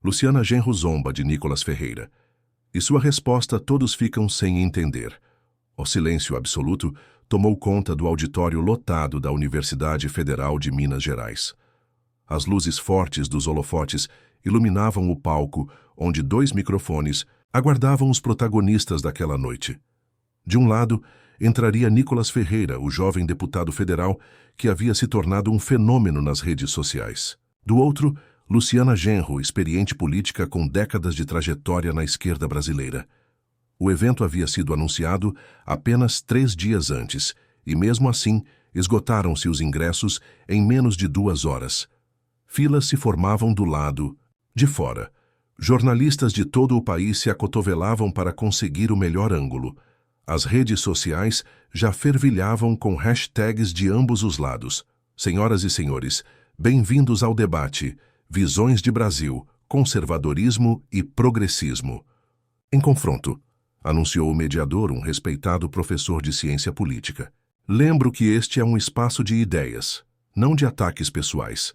Luciana Genro zomba de Nicolas Ferreira. E sua resposta todos ficam sem entender. O silêncio absoluto tomou conta do auditório lotado da Universidade Federal de Minas Gerais. As luzes fortes dos holofotes iluminavam o palco, onde 2 microfones aguardavam os protagonistas daquela noite. De um lado, entraria Nicolas Ferreira, o jovem deputado federal que havia se tornado um fenômeno nas redes sociais. Do outro, Luciana Genro, experiente política com décadas de trajetória na esquerda brasileira. O evento havia sido anunciado apenas 3 dias antes, e mesmo assim esgotaram-se os ingressos em menos de 2 horas. Filas se formavam do lado de fora. Jornalistas de todo o país se acotovelavam para conseguir o melhor ângulo. As redes sociais já fervilhavam com hashtags de ambos os lados. Senhoras e senhores, bem-vindos ao debate Visões de Brasil, Conservadorismo e Progressismo. Em confronto, anunciou o mediador, um respeitado professor de ciência política. Lembro que este é um espaço de ideias, não de ataques pessoais.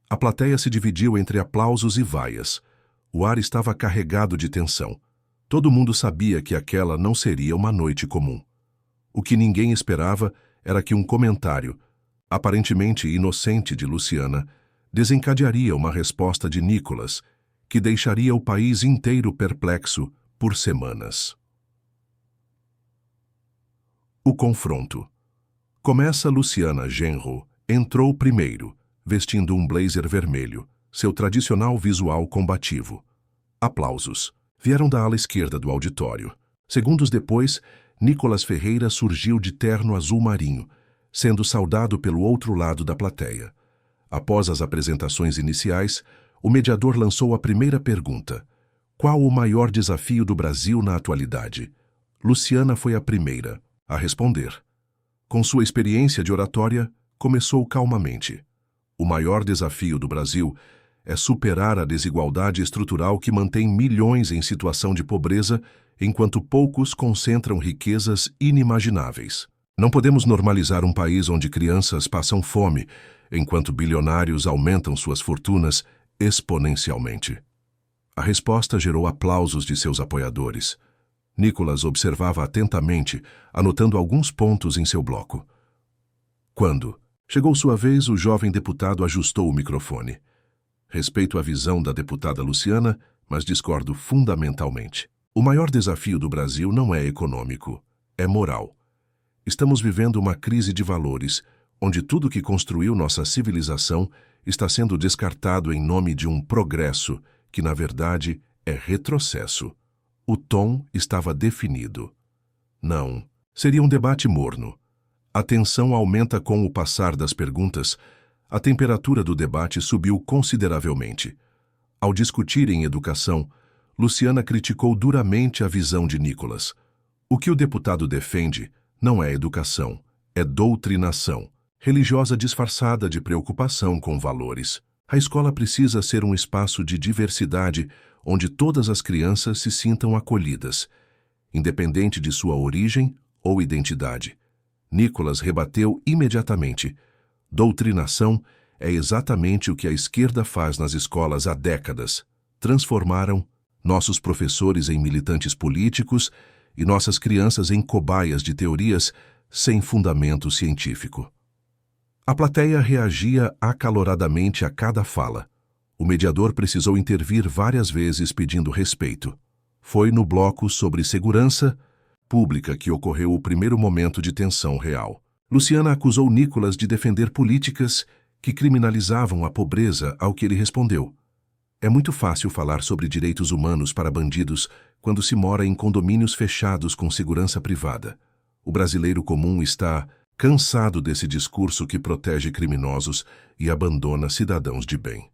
A plateia se dividiu entre aplausos e vaias. O ar estava carregado de tensão. Todo mundo sabia que aquela não seria uma noite comum. O que ninguém esperava era que um comentário, aparentemente inocente de Luciana, desencadearia uma resposta de Nicolas, que deixaria o país inteiro perplexo por semanas. O confronto. Começa Luciana Genro. Entrou primeiro, vestindo um blazer vermelho, seu tradicional visual combativo. Aplausos vieram da ala esquerda do auditório. Segundos depois, Nicolas Ferreira surgiu de terno azul marinho, sendo saudado pelo outro lado da plateia. Após as apresentações iniciais, o mediador lançou a primeira pergunta: qual o maior desafio do Brasil na atualidade? Luciana foi a primeira a responder. Com sua experiência de oratória, começou calmamente. O maior desafio do Brasil é superar a desigualdade estrutural que mantém milhões em situação de pobreza, enquanto poucos concentram riquezas inimagináveis. Não podemos normalizar um país onde crianças passam fome, enquanto bilionários aumentam suas fortunas exponencialmente. A resposta gerou aplausos de seus apoiadores. Nicolas observava atentamente, anotando alguns pontos em seu bloco. Quando chegou sua vez, o jovem deputado ajustou o microfone. Respeito a visão da deputada Luciana, mas discordo fundamentalmente. O maior desafio do Brasil não é econômico, é moral. Estamos vivendo uma crise de valores, onde tudo que construiu nossa civilização está sendo descartado em nome de um progresso que, na verdade, é retrocesso. O tom estava definido. Não, seria um debate morno. A tensão aumenta com o passar das perguntas. A temperatura do debate subiu consideravelmente. Ao discutir em educação, Luciana criticou duramente a visão de Nicolas. O que o deputado defende não é educação, é doutrinação, religiosa disfarçada de preocupação com valores. A escola precisa ser um espaço de diversidade onde todas as crianças se sintam acolhidas, independente de sua origem ou identidade. Nicolas rebateu imediatamente. Doutrinação é exatamente o que a esquerda faz nas escolas há décadas. Transformaram nossos professores em militantes políticos e nossas crianças em cobaias de teorias sem fundamento científico. A plateia reagia acaloradamente a cada fala. O mediador precisou intervir várias vezes pedindo respeito. Foi no bloco sobre segurança pública que ocorreu o primeiro momento de tensão real. Luciana acusou Nicolas de defender políticas que criminalizavam a pobreza, ao que ele respondeu: é muito fácil falar sobre direitos humanos para bandidos quando se mora em condomínios fechados com segurança privada. O brasileiro comum está cansado desse discurso que protege criminosos e abandona cidadãos de bem.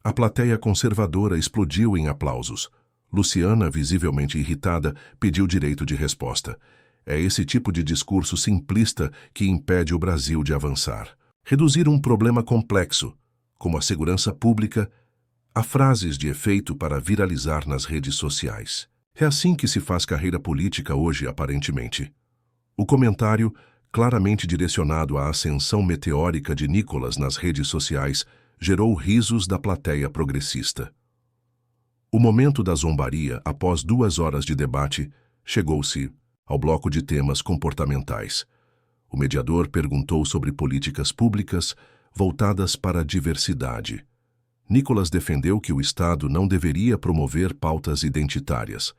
A plateia conservadora explodiu em aplausos. Luciana, visivelmente irritada, pediu direito de resposta. É esse tipo de discurso simplista que impede o Brasil de avançar. Reduzir um problema complexo, como a segurança pública, a frases de efeito para viralizar nas redes sociais. É assim que se faz carreira política hoje, aparentemente. O comentário, claramente direcionado à ascensão meteórica de Nicolas nas redes sociais, gerou risos da plateia progressista. O momento da zombaria, após 2 horas de debate, chegou-se ao bloco de temas comportamentais. O mediador perguntou sobre políticas públicas voltadas para a diversidade. Nicolas defendeu que o Estado não deveria promover pautas identitárias,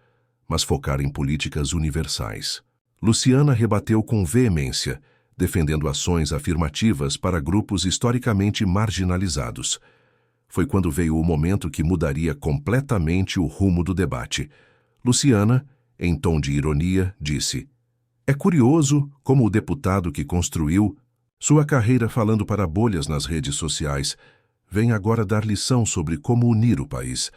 mas focar em políticas universais. Luciana rebateu com veemência, defendendo ações afirmativas para grupos historicamente marginalizados. Foi quando veio o momento que mudaria completamente o rumo do debate. Luciana, em tom de ironia, disse: "É curioso como o deputado que construiu sua carreira falando para bolhas nas redes sociais vem agora dar lição sobre como unir o país.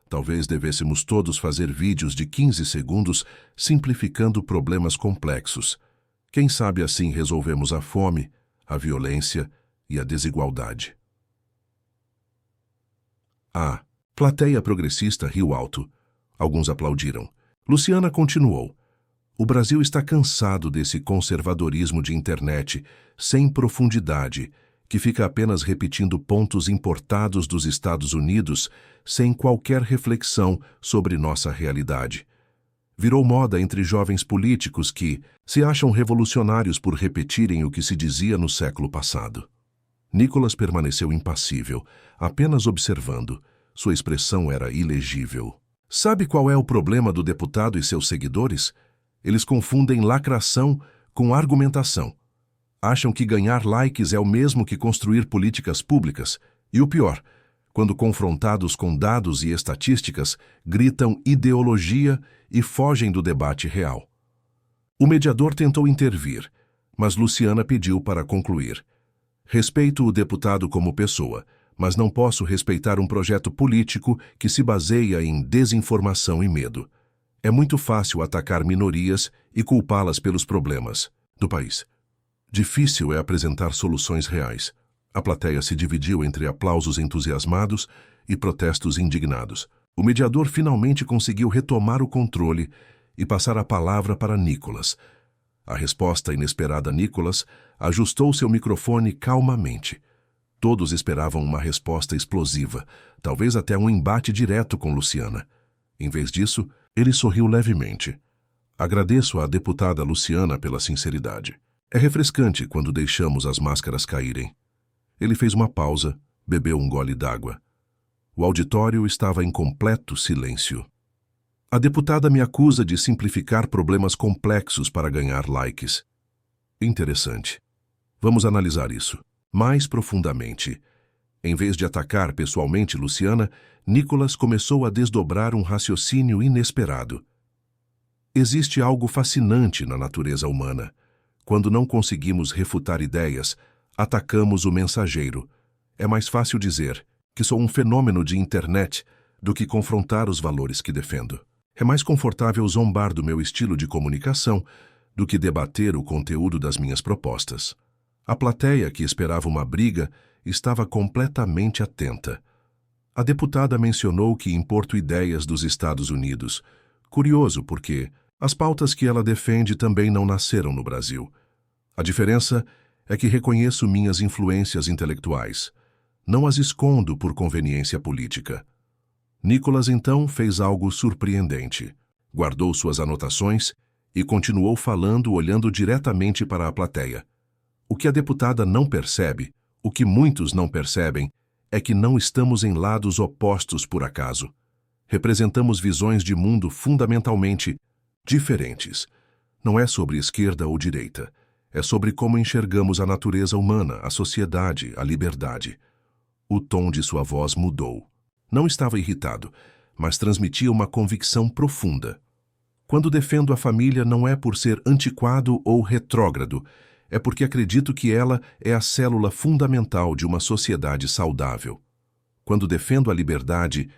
Talvez devêssemos todos fazer vídeos de 15 segundos simplificando problemas complexos. Quem sabe assim resolvemos a fome, a violência e a desigualdade." A plateia progressista riu alto. Alguns aplaudiram. Luciana continuou: "O Brasil está cansado desse conservadorismo de internet, sem profundidade, que fica apenas repetindo pontos importados dos Estados Unidos, sem qualquer reflexão sobre nossa realidade. Virou moda entre jovens políticos que se acham revolucionários por repetirem o que se dizia no século passado." Nicolas permaneceu impassível, apenas observando. Sua expressão era ilegível. Sabe qual é o problema do deputado e seus seguidores? Eles confundem lacração com argumentação. Acham que ganhar likes é o mesmo que construir políticas públicas. E o pior, quando confrontados com dados e estatísticas, gritam ideologia e fogem do debate real. O mediador tentou intervir, mas Luciana pediu para concluir. "Respeito o deputado como pessoa, mas não posso respeitar um projeto político que se baseia em desinformação e medo. É muito fácil atacar minorias e culpá-las pelos problemas do país. Difícil é apresentar soluções reais." A plateia se dividiu entre aplausos entusiasmados e protestos indignados. O mediador finalmente conseguiu retomar o controle e passar a palavra para Nicolas. A resposta inesperada Nicolas ajustou seu microfone calmamente. Todos esperavam uma resposta explosiva, talvez até um embate direto com Luciana. Em vez disso, ele sorriu levemente. "Agradeço à deputada Luciana pela sinceridade. É refrescante quando deixamos as máscaras caírem." Ele fez uma pausa, bebeu um gole d'água. O auditório estava em completo silêncio. "A deputada me acusa de simplificar problemas complexos para ganhar likes." Interessante. Vamos analisar isso mais profundamente. Em vez de atacar pessoalmente Luciana, Nicolas começou a desdobrar um raciocínio inesperado. Existe algo fascinante na natureza humana. Quando não conseguimos refutar ideias, atacamos o mensageiro. É mais fácil dizer que sou um fenômeno de internet do que confrontar os valores que defendo. É mais confortável zombar do meu estilo de comunicação do que debater o conteúdo das minhas propostas. A plateia, que esperava uma briga, estava completamente atenta. A deputada mencionou que importo ideias dos Estados Unidos. Curioso, porque as pautas que ela defende também não nasceram no Brasil. A diferença é que reconheço minhas influências intelectuais. Não as escondo por conveniência política. Nicolas então fez algo surpreendente. Guardou suas anotações e continuou falando, olhando diretamente para a plateia. O que a deputada não percebe, o que muitos não percebem, é que não estamos em lados opostos por acaso. Representamos visões de mundo fundamentalmente diferentes. Não é sobre esquerda ou direita. É sobre como enxergamos a natureza humana, a sociedade, a liberdade. O tom de sua voz mudou. Não estava irritado, mas transmitia uma convicção profunda. Quando defendo a família não é por ser antiquado ou retrógrado, é porque acredito que ela é a célula fundamental de uma sociedade saudável. Quando defendo a liberdade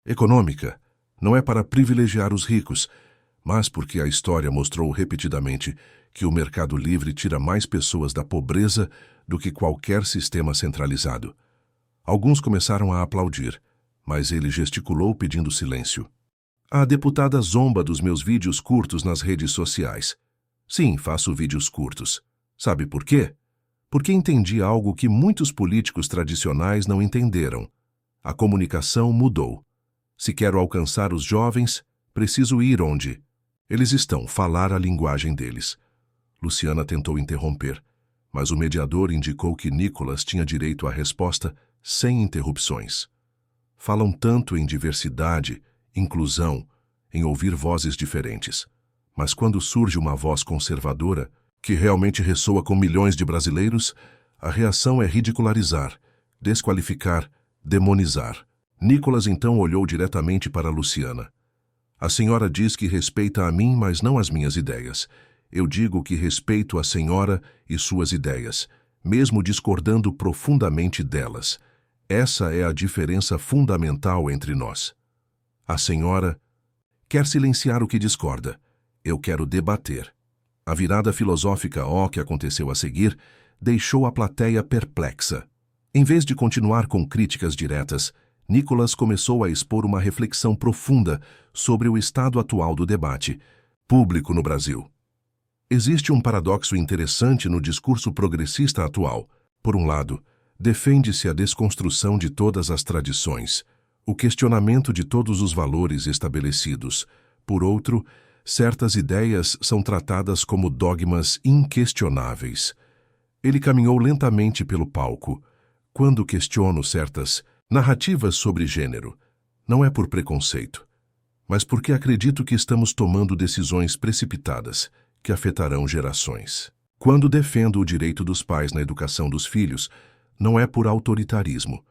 econômica, não é para privilegiar os ricos, mas porque a história mostrou repetidamente que o mercado livre tira mais pessoas da pobreza do que qualquer sistema centralizado. Alguns começaram a aplaudir, mas ele gesticulou pedindo silêncio. A deputada zomba dos meus vídeos curtos nas redes sociais. Sim, faço vídeos curtos. Sabe por quê? Porque entendi algo que muitos políticos tradicionais não entenderam. A comunicação mudou. Se quero alcançar os jovens, preciso ir onde eles estão, falar a linguagem deles. Luciana tentou interromper, mas o mediador indicou que Nicholas tinha direito à resposta sem interrupções. Falam tanto em diversidade, inclusão, em ouvir vozes diferentes. Mas quando surge uma voz conservadora, que realmente ressoa com milhões de brasileiros, a reação é ridicularizar, desqualificar, demonizar. Nicholas então olhou diretamente para Luciana. A senhora diz que respeita a mim, mas não as minhas ideias. Eu digo que respeito a senhora e suas ideias, mesmo discordando profundamente delas. Essa é a diferença fundamental entre nós. A senhora quer silenciar o que discorda. Eu quero debater. A virada filosófica que aconteceu a seguir deixou a plateia perplexa. Em vez de continuar com críticas diretas, Nicholas começou a expor uma reflexão profunda sobre o estado atual do debate público no Brasil. Existe um paradoxo interessante no discurso progressista atual. Por um lado, defende-se a desconstrução de todas as tradições, o questionamento de todos os valores estabelecidos. Por outro, certas ideias são tratadas como dogmas inquestionáveis. Ele caminhou lentamente pelo palco. Quando questiono certas narrativas sobre gênero, não é por preconceito, mas porque acredito que estamos tomando decisões precipitadas que afetarão gerações. Quando defendo o direito dos pais na educação dos filhos, não é por autoritarismo,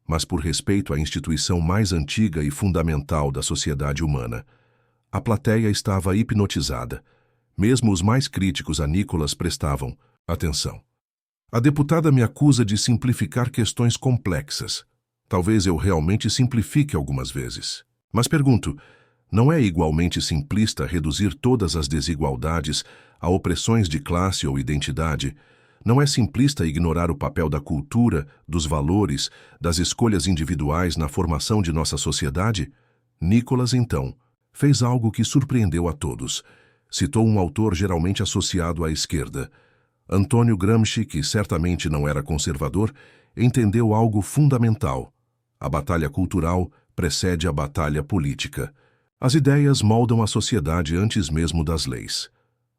mas por respeito à instituição mais antiga e fundamental da sociedade humana. A plateia estava hipnotizada. Mesmo os mais críticos a Nicholas prestavam atenção. A deputada me acusa de simplificar questões complexas. Talvez eu realmente simplifique algumas vezes. Mas pergunto, não é igualmente simplista reduzir todas as desigualdades a opressões de classe ou identidade? Não é simplista ignorar o papel da cultura, dos valores, das escolhas individuais na formação de nossa sociedade? Nicholas, então, fez algo que surpreendeu a todos. Citou um autor geralmente associado à esquerda. Antônio Gramsci, que certamente não era conservador, entendeu algo fundamental. A batalha cultural precede a batalha política. As ideias moldam a sociedade antes mesmo das leis.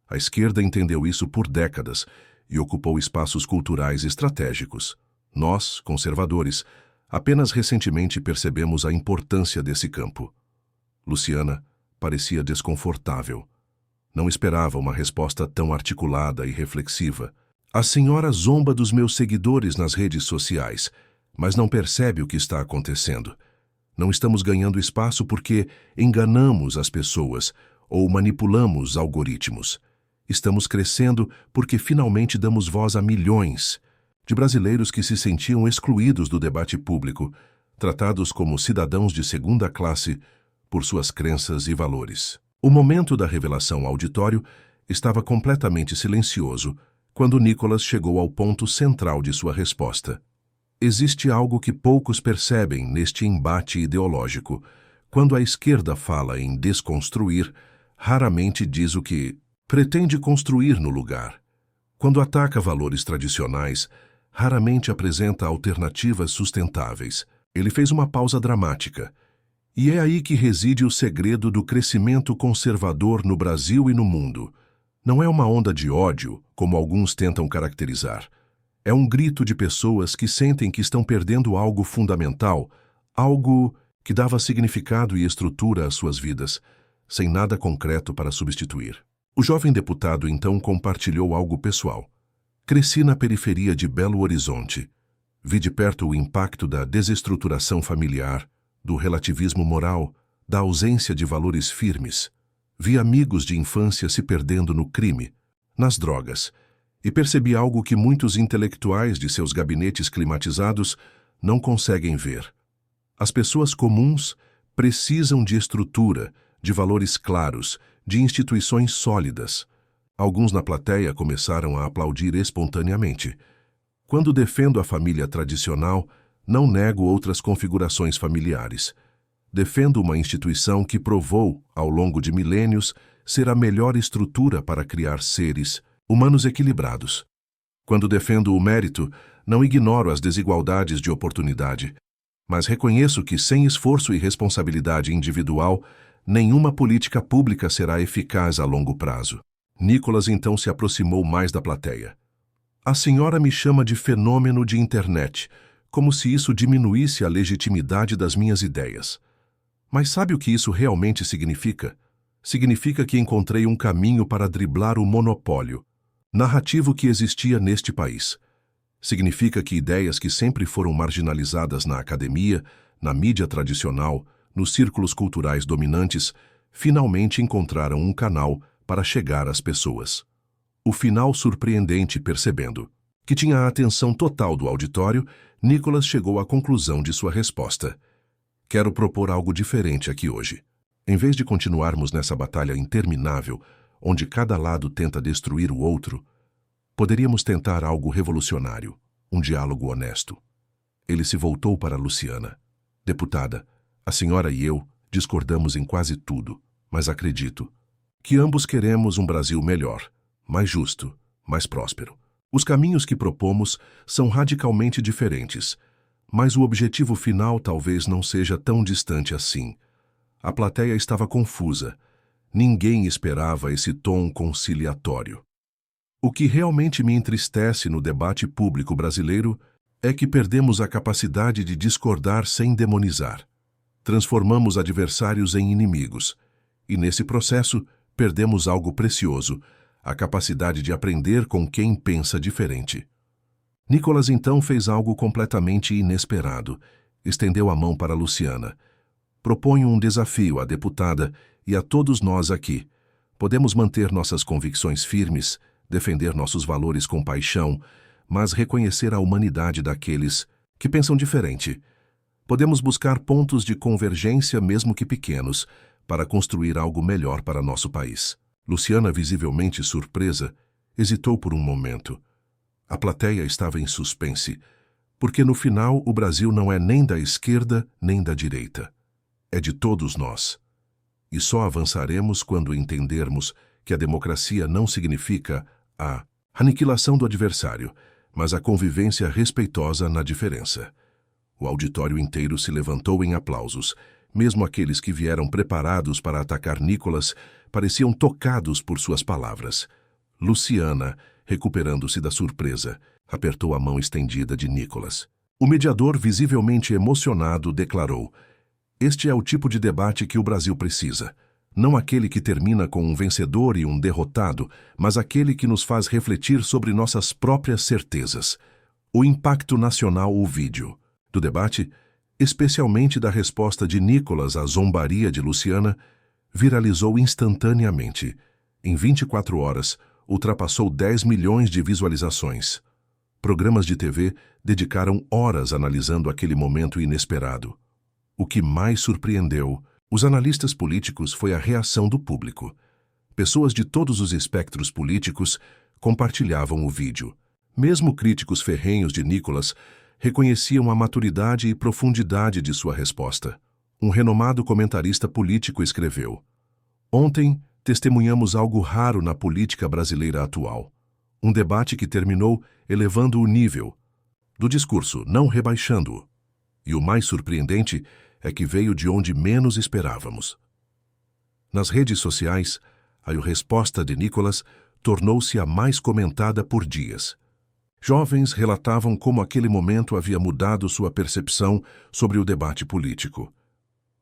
A esquerda entendeu isso por décadas e ocupou espaços culturais estratégicos. Nós, conservadores, apenas recentemente percebemos a importância desse campo. Luciana parecia desconfortável. Não esperava uma resposta tão articulada e reflexiva. A senhora zomba dos meus seguidores nas redes sociais, mas não percebe o que está acontecendo. Não estamos ganhando espaço porque enganamos as pessoas ou manipulamos algoritmos. Estamos crescendo porque finalmente damos voz a milhões de brasileiros que se sentiam excluídos do debate público, tratados como cidadãos de segunda classe por suas crenças e valores. O momento da revelação ao auditório estava completamente silencioso quando Nicholas chegou ao ponto central de sua resposta. Existe algo que poucos percebem neste embate ideológico. Quando a esquerda fala em desconstruir, raramente diz o que pretende construir no lugar. Quando ataca valores tradicionais, raramente apresenta alternativas sustentáveis. Ele fez uma pausa dramática. E é aí que reside o segredo do crescimento conservador no Brasil e no mundo. Não é uma onda de ódio, como alguns tentam caracterizar. É um grito de pessoas que sentem que estão perdendo algo fundamental, algo que dava significado e estrutura às suas vidas, sem nada concreto para substituir. O jovem deputado então compartilhou algo pessoal. Cresci na periferia de Belo Horizonte. Vi de perto o impacto da desestruturação familiar, do relativismo moral, da ausência de valores firmes. Vi amigos de infância se perdendo no crime, nas drogas, e percebi algo que muitos intelectuais de seus gabinetes climatizados não conseguem ver. As pessoas comuns precisam de estrutura, de valores claros, de instituições sólidas. Alguns na plateia começaram a aplaudir espontaneamente. Quando defendo a família tradicional, não nego outras configurações familiares. Defendo uma instituição que provou, ao longo de milênios, ser a melhor estrutura para criar seres humanos equilibrados. Quando defendo o mérito, não ignoro as desigualdades de oportunidade. Mas reconheço que, sem esforço e responsabilidade individual, nenhuma política pública será eficaz a longo prazo. Nicolas então se aproximou mais da plateia. A senhora me chama de fenômeno de internet, como se isso diminuísse a legitimidade das minhas ideias. Mas sabe o que isso realmente significa? Significa que encontrei um caminho para driblar o monopólio narrativo que existia neste país. Significa que ideias que sempre foram marginalizadas na academia, na mídia tradicional, nos círculos culturais dominantes, finalmente encontraram um canal para chegar às pessoas. O final surpreendente, percebendo que tinha a atenção total do auditório, Nicolas chegou à conclusão de sua resposta. Quero propor algo diferente aqui hoje. Em vez de continuarmos nessa batalha interminável, onde cada lado tenta destruir o outro, poderíamos tentar algo revolucionário, um diálogo honesto. Ele se voltou para Luciana. Deputada, a senhora e eu discordamos em quase tudo, mas acredito que ambos queremos um Brasil melhor, mais justo, mais próspero. Os caminhos que propomos são radicalmente diferentes, mas o objetivo final talvez não seja tão distante assim. A plateia estava confusa. Ninguém esperava esse tom conciliatório. O que realmente me entristece no debate público brasileiro é que perdemos a capacidade de discordar sem demonizar. Transformamos adversários em inimigos, e nesse processo perdemos algo precioso, a capacidade de aprender com quem pensa diferente. Nicolas então fez algo completamente inesperado. Estendeu a mão para Luciana. Proponho um desafio à deputada e a todos nós aqui. Podemos manter nossas convicções firmes, defender nossos valores com paixão, mas reconhecer a humanidade daqueles que pensam diferente. Podemos buscar pontos de convergência, mesmo que pequenos, para construir algo melhor para nosso país. Luciana, visivelmente surpresa, hesitou por um momento. A plateia estava em suspense, porque no final o Brasil não é nem da esquerda nem da direita. É de todos nós. E só avançaremos quando entendermos que a democracia não significa a aniquilação do adversário, mas a convivência respeitosa na diferença. O auditório inteiro se levantou em aplausos. Mesmo aqueles que vieram preparados para atacar Nicolas pareciam tocados por suas palavras. Luciana, recuperando-se da surpresa, apertou a mão estendida de Nicolas. O mediador, visivelmente emocionado, declarou: "Este é o tipo de debate que o Brasil precisa. Não aquele que termina com um vencedor e um derrotado, mas aquele que nos faz refletir sobre nossas próprias certezas." O impacto nacional. O vídeo do debate, especialmente da resposta de Nicolas à zombaria de Luciana, viralizou instantaneamente. Em 24 horas, ultrapassou 10 milhões de visualizações. Programas de TV dedicaram horas analisando aquele momento inesperado. O que mais surpreendeu os analistas políticos foi a reação do público. Pessoas de todos os espectros políticos compartilhavam o vídeo. Mesmo críticos ferrenhos de Nicolas reconheciam a maturidade e profundidade de sua resposta. Um renomado comentarista político escreveu: "Ontem testemunhamos algo raro na política brasileira atual. Um debate que terminou elevando o nível do discurso, não rebaixando-o. E o mais surpreendente é que veio de onde menos esperávamos." Nas redes sociais, a resposta de Nicolas tornou-se a mais comentada por dias. Jovens relatavam como aquele momento havia mudado sua percepção sobre o debate político.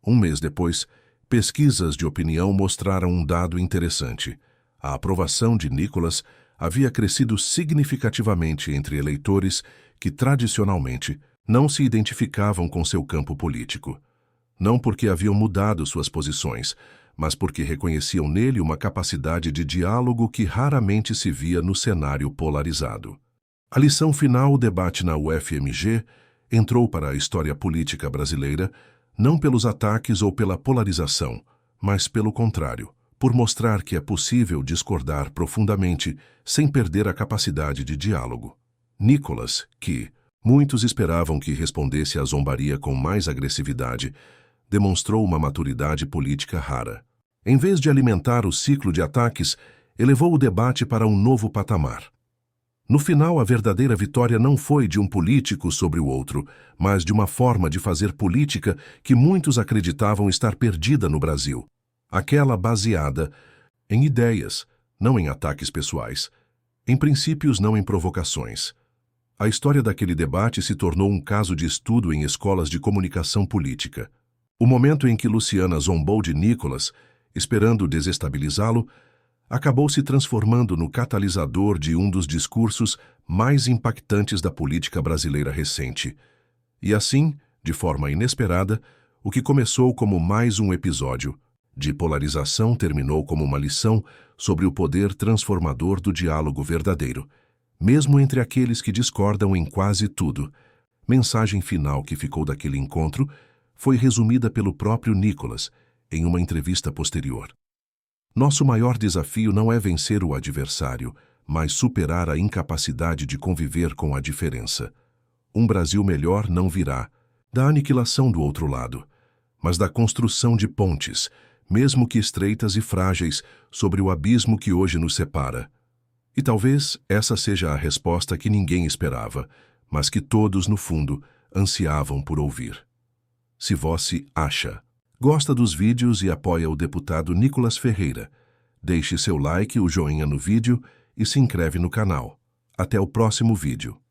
Um mês depois, pesquisas de opinião mostraram um dado interessante. A aprovação de Nicolas havia crescido significativamente entre eleitores que, tradicionalmente, não se identificavam com seu campo político. Não porque haviam mudado suas posições, mas porque reconheciam nele uma capacidade de diálogo que raramente se via no cenário polarizado. A lição final: o debate na UFMG entrou para a história política brasileira não pelos ataques ou pela polarização, mas pelo contrário, por mostrar que é possível discordar profundamente sem perder a capacidade de diálogo. Nicolas, que muitos esperavam que respondesse à zombaria com mais agressividade, demonstrou uma maturidade política rara. Em vez de alimentar o ciclo de ataques, elevou o debate para um novo patamar. No final, a verdadeira vitória não foi de um político sobre o outro, mas de uma forma de fazer política que muitos acreditavam estar perdida no Brasil. Aquela baseada em ideias, não em ataques pessoais, em princípios, não em provocações. A história daquele debate se tornou um caso de estudo em escolas de comunicação política. O momento em que Luciana zombou de Nicolas, esperando desestabilizá-lo, acabou se transformando no catalisador de um dos discursos mais impactantes da política brasileira recente. E assim, de forma inesperada, o que começou como mais um episódio de polarização terminou como uma lição sobre o poder transformador do diálogo verdadeiro, mesmo entre aqueles que discordam em quase tudo. Mensagem final que ficou daquele encontro foi resumida pelo próprio Nicolas em uma entrevista posterior. Nosso maior desafio não é vencer o adversário, mas superar a incapacidade de conviver com a diferença. Um Brasil melhor não virá da aniquilação do outro lado, mas da construção de pontes, mesmo que estreitas e frágeis, sobre o abismo que hoje nos separa. E talvez essa seja a resposta que ninguém esperava, mas que todos, no fundo, ansiavam por ouvir. Se você gosta dos vídeos e apoia o deputado Nicolas Ferreira, deixe seu like, o joinha no vídeo e se inscreve no canal. Até o próximo vídeo.